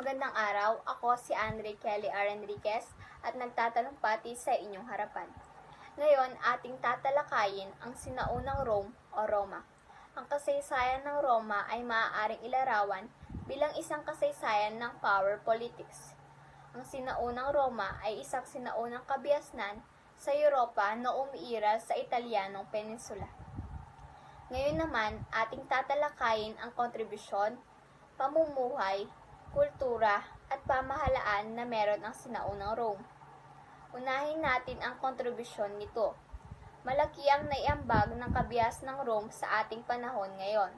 Magandang araw, ako si Andre Kelly R. Enriquez at nagtatalumpati sa inyong harapan. Ngayon, ating tatalakayin ang sinaunang Rome o Roma. Ang kasaysayan ng Roma ay maaaring ilarawan bilang isang kasaysayan ng power politics. Ang sinaunang Roma ay isang sinaunang kabiasnan sa Europa na umiiral sa Italianong peninsula. Ngayon naman, ating tatalakayin ang kontribusyon, pamumuhay, kultura at pamahalaan na meron ang sinaunang Rome. Unahin natin ang kontribusyon nito. Malaki ang naiambag ng kabias ng Rome sa ating panahon ngayon.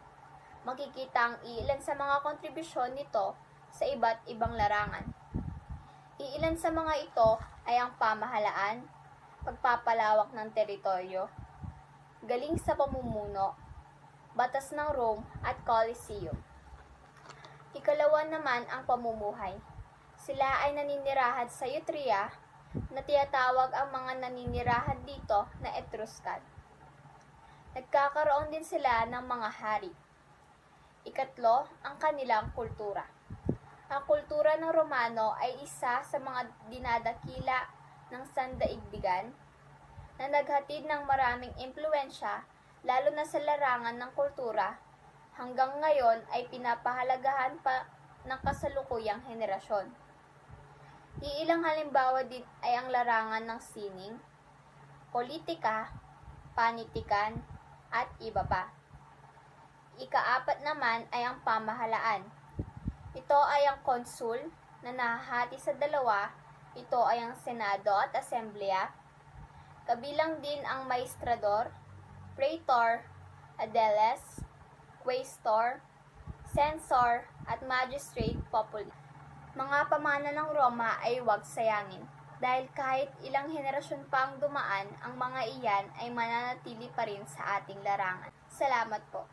Makikita ang iilan sa mga kontribusyon nito sa iba't ibang larangan. Iilan sa mga ito ay ang pamahalaan, pagpapalawak ng teritoryo, galing sa pamumuno, batas ng Rome at Colosseum. Ikalawa naman ang pamumuhay. Sila ay naninirahan sa Eutria na tinatawag ang mga naninirahan dito na Etruscan. Nagkakaroon din sila ng mga hari. Ikatlo, ang kanilang kultura. Ang kultura ng Romano ay isa sa mga dinadakila ng sandaigdigan na naghatid ng maraming impluwensya lalo na sa larangan ng kultura, hanggang ngayon ay pinapahalagahan pa ng kasalukuyang henerasyon. Iilang halimbawa din ay ang larangan ng sining, politika, panitikan, at iba pa. Ikaapat naman ay ang pamahalaan. Ito ay ang konsul na nahahati sa dalawa. Ito ay ang Senado at Asembleya. Kabilang din ang maestrador, praetor, aediles, quaestor, censor, at magistrate populi. Mga pamana ng Roma ay huwag sayangin, dahil kahit ilang henerasyon pa ang dumaan, ang mga iyan ay mananatili pa rin sa ating larangan. Salamat po.